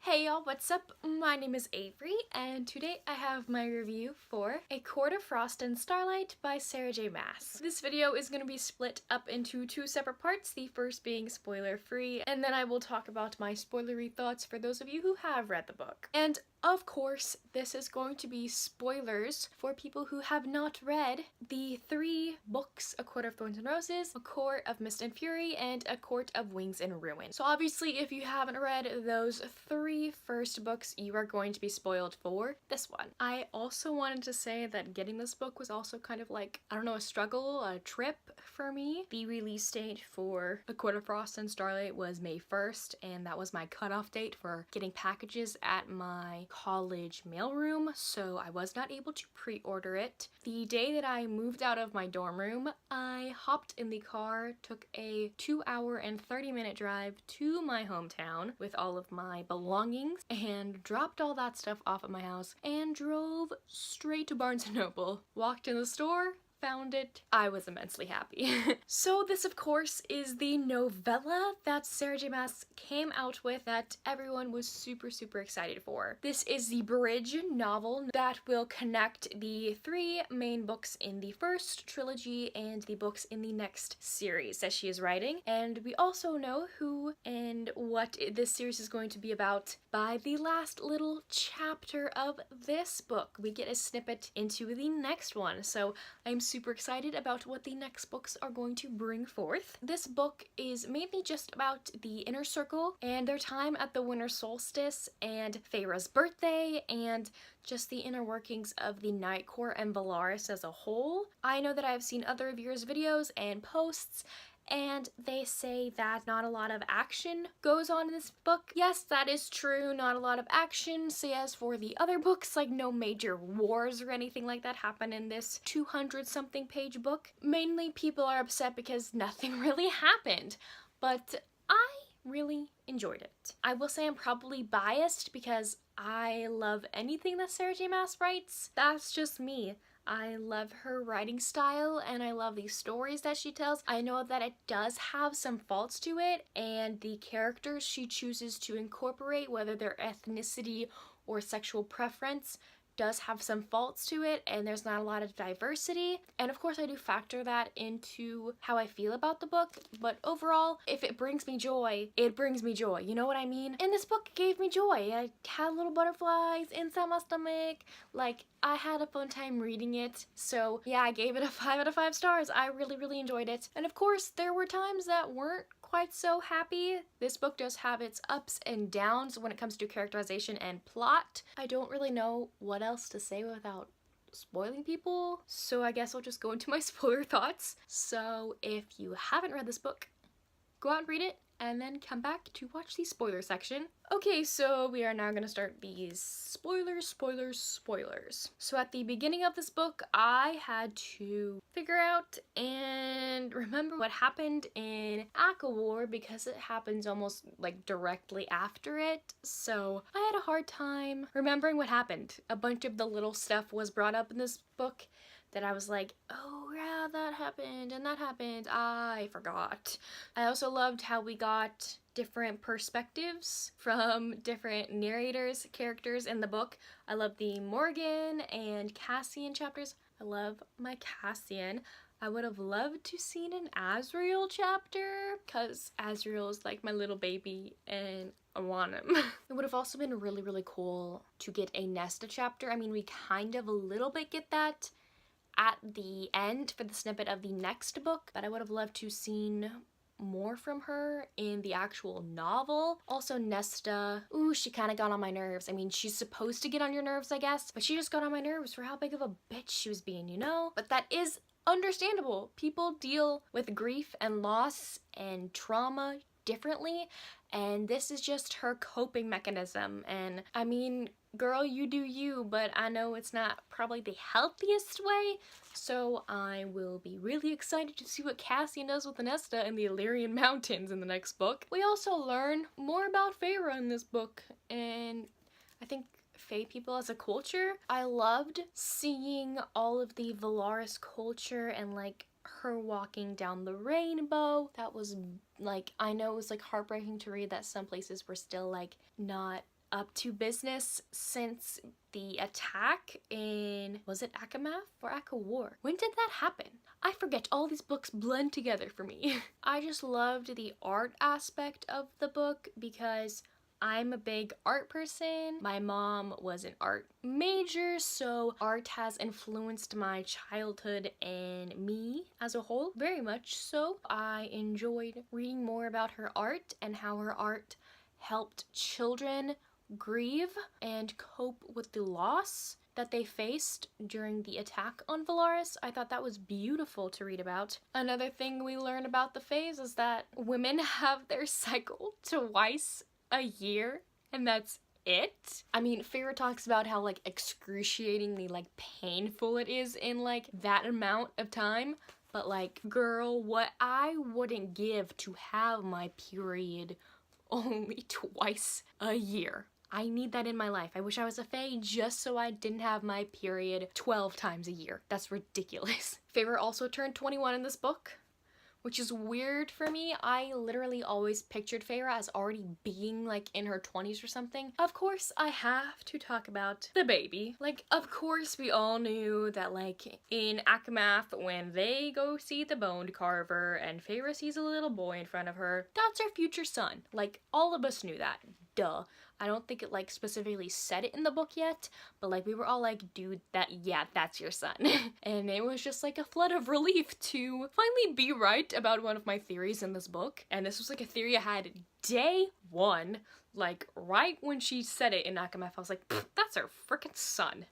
Hey y'all, what's up? My name is Avery, and today I have my review for A Court of Frost and Starlight by Sarah J Maas. This video is going to be split up into two separate parts, the first being spoiler-free, and then I will talk about my spoilery thoughts for those of you who have read the book. And of course, this is going to be spoilers for people who have not read the three books, A Court of Thorns and Roses, A Court of Mist and Fury, and A Court of Wings and Ruin. So obviously, if you haven't read those three first books, you are going to be spoiled for this one. I also wanted to say that getting this book was also kind of like, I don't know, a struggle, a trip for me. The release date for A Court of Frost and Starlight was May 1st, and that was my cutoff date for getting packages at my college mailroom, so I was not able to pre-order it. The day that I moved out of my dorm room, I hopped in the car, took a 2-hour and 30-minute drive to my hometown with all of my belongings, and dropped all that stuff off at my house and drove straight to Barnes & Noble. Walked in the store, found it. I was immensely happy. So this, of course, is the novella that Sarah J Maas came out with that everyone was super excited for. This is the bridge novel that will connect the three main books in the first trilogy and the books in the next series that she is writing. And we also know who and what this series is going to be about by the last little chapter of this book. We get a snippet into the next one, so I'm super excited about what the next books are going to bring forth. This book is mainly just about the inner circle and their time at the winter solstice and Feyre's birthday and just the inner workings of the Night Court and Valaris as a whole. I know that I've seen other viewers' videos and posts, and they say that not a lot of action goes on in this book. Yes, that is true, not a lot of action. So as for the other books, like no major wars or anything like that happen in this 200-something page book. Mainly people are upset because nothing really happened, but I really enjoyed it. I will say I'm probably biased because I love anything that Sarah J Maas writes. That's just me. I love her writing style and I love the stories that she tells. I know that it does have some faults to it, and the characters she chooses to incorporate, whether their ethnicity or sexual preference, does have some faults to it, and there's not a lot of diversity. And of course I do factor that into how I feel about the book, but overall, if it brings me joy, it brings me joy. You know what I mean? And this book gave me joy. I had little butterflies inside my stomach. Like, I had a fun time reading it. So yeah, I gave it a 5 out of 5 stars. I really enjoyed it. And of course, there were times that weren't quite so happy. This book does have its ups and downs when it comes to characterization and plot. I don't really know what else to say without spoiling people, so I guess I'll just go into my spoiler thoughts. So if you haven't read this book, go out and read it, and then come back to watch the spoiler section. Okay, so we are now gonna start these spoilers. So at the beginning of this book, I had to figure out and remember what happened in Akawar because it happens almost like directly after it. So I had a hard time remembering what happened. A bunch of the little stuff was brought up in this book that I was like, oh yeah, that happened and that happened, I forgot. I also loved how we got different perspectives from different narrators, characters in the book. I love the Morgan and Cassian chapters. I love my Cassian. I would have loved to seen an Azriel chapter because Azriel is like my little baby and I want him. It would have also been really cool to get a Nesta chapter. I mean, we kind of a little bit get that at the end for the snippet of the next book, but I would have loved to seen more from her in the actual novel. Also Nesta, ooh, she kind of got on my nerves. I mean, she's supposed to get on your nerves, I guess, but she just got on my nerves for how big of a bitch she was being, you know? But that is understandable. People deal with grief and loss and trauma differently, and this is just her coping mechanism. And I mean, girl, you do you, but I know it's not probably the healthiest way, so I will be really excited to see what Cassian does with Nesta in the Illyrian Mountains in the next book. We also learn more about Feyre in this book, and I think Fae people as a culture. I loved seeing all of the Valaris culture and like her walking down the rainbow. That was like, I know it was like heartbreaking to read that some places were still like not up to business since the attack in, was it Akamath or Akawar? When did that happen? I forget, all these books blend together for me. I just loved the art aspect of the book because I'm a big art person. My mom was an art major, so art has influenced my childhood and me as a whole, very much so. I enjoyed reading more about her art and how her art helped children grieve and cope with the loss that they faced during the attack on Valaris. I thought that was beautiful to read about. Another thing we learn about the Faes is that women have their cycle twice a year, and that's it. I mean, Feyre talks about how like excruciatingly like painful it is in like that amount of time, but like, girl, what I wouldn't give to have my period only twice a year. I need that in my life. I wish I was a fae just so I didn't have my period 12 times a year. That's ridiculous. Feyre also turned 21 in this book, which is weird for me. I literally always pictured Feyre as already being like in her 20s or something. Of course, I have to talk about the baby. Like, of course we all knew that like in Akamath, when they go see the bone carver and Feyre sees a little boy in front of her, that's her future son. Like, all of us knew that. Duh. I don't think it like specifically said it in the book yet, but like we were all like, dude, yeah, that's your son. And it was just like a flood of relief to finally be right about one of my theories in this book. And this was like a theory I had day one, like right when she said it in Akamath. I was like, that's her freaking son.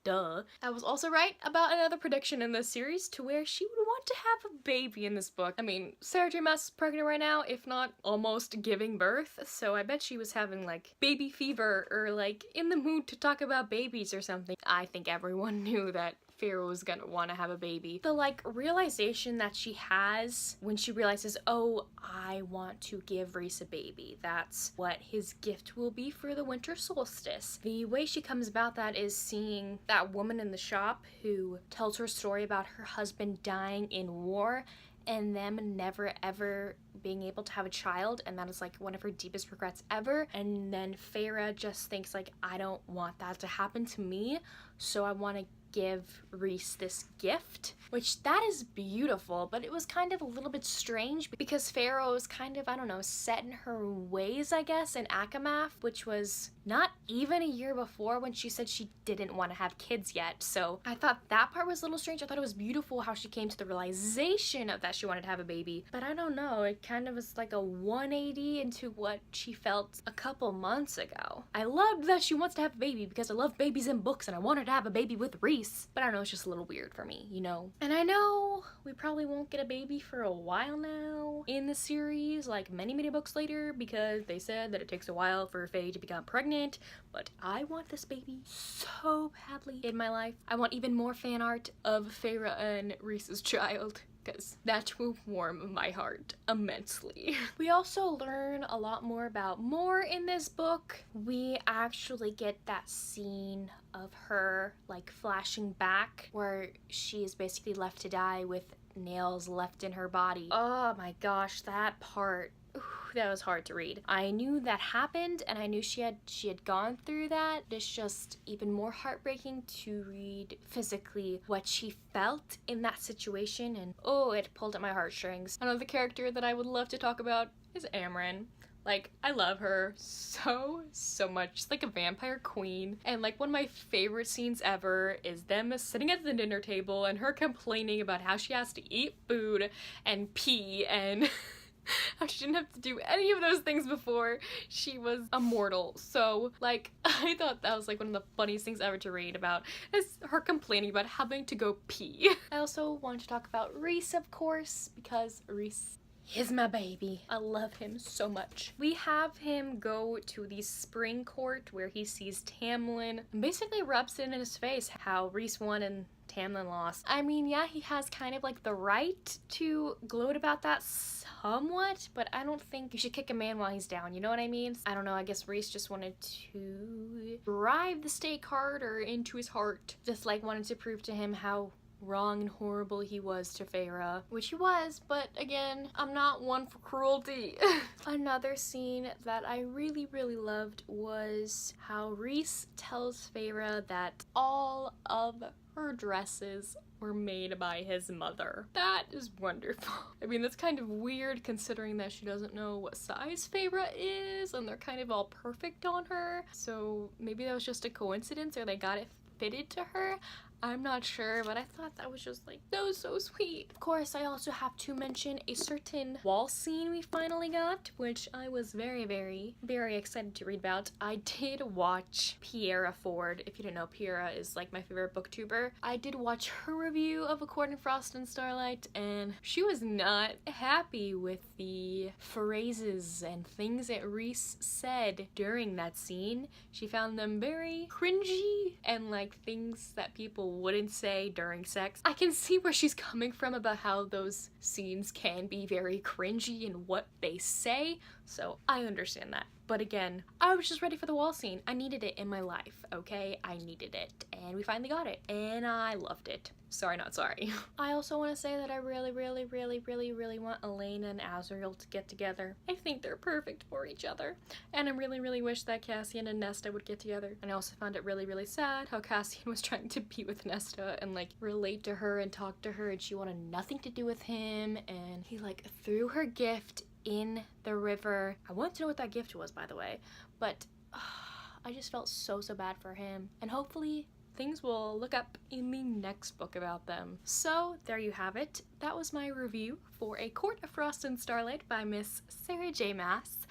Duh. I was also right about another prediction in this series to where she would want to have a baby in this book. I mean, Sarah J Maas is pregnant right now, if not almost giving birth, so I bet she was having like baby fever or like in the mood to talk about babies or something. I think everyone knew that Feyre was gonna want to have a baby. The like realization that she has when she realizes, oh, I want to give Rhys a baby. That's what his gift will be for the winter solstice. The way she comes about that is seeing that woman in the shop who tells her story about her husband dying in war and them never ever being able to have a child, and that is like one of her deepest regrets ever. And then Feyre just thinks like, I don't want that to happen to me, so I want to give Rhys this gift, which that is beautiful, but it was kind of a little bit strange because Feyre was kind of, I don't know, set in her ways, I guess, in Akamath, which was not even a year before when she said she didn't want to have kids yet. So I thought that part was a little strange. I thought it was beautiful how she came to the realization of that she wanted to have a baby, but I don't know, it kind of was like a 180 into what she felt a couple months ago. I loved that she wants to have a baby because I love babies in books and I want her to have a baby with Rhys, but I don't know, it's just a little weird for me, you know? And I know we probably won't get a baby for a while now in the series, like many books later, because they said that it takes a while for Faye to become pregnant, but I want this baby so badly in my life. I want even more fan art of Feyre and Rhys's child, because that will warm my heart immensely. We also learn a lot more about Mor in this book. We actually get that scene of her like flashing back where she is basically left to die with nails left in her body. Oh my gosh, that part. Ooh, that was hard to read. I knew that happened and I knew she had gone through that. It's just even more heartbreaking to read physically what she felt in that situation, and oh, it pulled at my heartstrings. Another character that I would love to talk about is Amren. Like, I love her so much. She's like a vampire queen. And like one of my favorite scenes ever is them sitting at the dinner table and her complaining about how she has to eat food and pee and how she didn't have to do any of those things before she was a mortal. So like, I thought that was like one of the funniest things ever to read about, is her complaining about having to go pee. I also wanted to talk about Rhys, of course, because Rhys is my baby. I love him so much. We have him go to the spring court where he sees Tamlin and basically rubs it in his face how Rhys won and Tamlin lost. I mean, yeah, he has kind of like the right to gloat about that somewhat, but I don't think you should kick a man while he's down, you know what I mean? I don't know, I guess Rhys just wanted to drive the stake harder into his heart. Just like wanted to prove to him how wrong and horrible he was to Feyre, which he was, but again, I'm not one for cruelty. Another scene that I really, really loved was how Rhys tells Feyre that all of her dresses were made by his mother. That is wonderful. I mean, that's kind of weird considering that she doesn't know what size Feyre is and they're kind of all perfect on her. So maybe that was just a coincidence or they got it fitted to her. I'm not sure, but I thought that was just like, that was so sweet. Of course, I also have to mention a certain wall scene we finally got, which I was very, very, very excited to read about. I did watch Piera Ford. If you don't know, Piera is like my favorite booktuber. I did watch her review of A Court in Frost and Starlight, and she was not happy with the phrases and things that Rhys said during that scene. She found them very cringy and like things that people wouldn't say during sex. I can see where she's coming from about how those scenes can be very cringy in what they say, so I understand that. But again, I was just ready for the wall scene. I needed it in my life, okay? I needed it, and we finally got it, and I loved it. Sorry, not sorry. I also want to say that I really, really, really, really, really want Elaine and Azriel to get together. I think they're perfect for each other, and I really, really wish that Cassian and Nesta would get together. And I also found it really, really sad how Cassian was trying to be with Nesta and like relate to her and talk to her, and she wanted nothing to do with him, and he like threw her gift in the river. I wanted to know what that gift was, by the way, but I just felt so bad for him, and hopefully things will look up in the next book about them. So there you have it. That was my review for A Court of Frost and Starlight by Miss Sarah J Maas.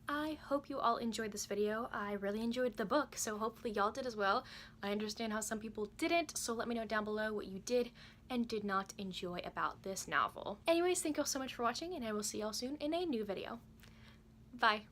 I hope you all enjoyed this video. I really enjoyed the book, so hopefully y'all did as well. I understand how some people didn't, so let me know down below what you did and did not enjoy about this novel. Anyways, thank you all so much for watching, and I will see y'all soon in a new video. Bye.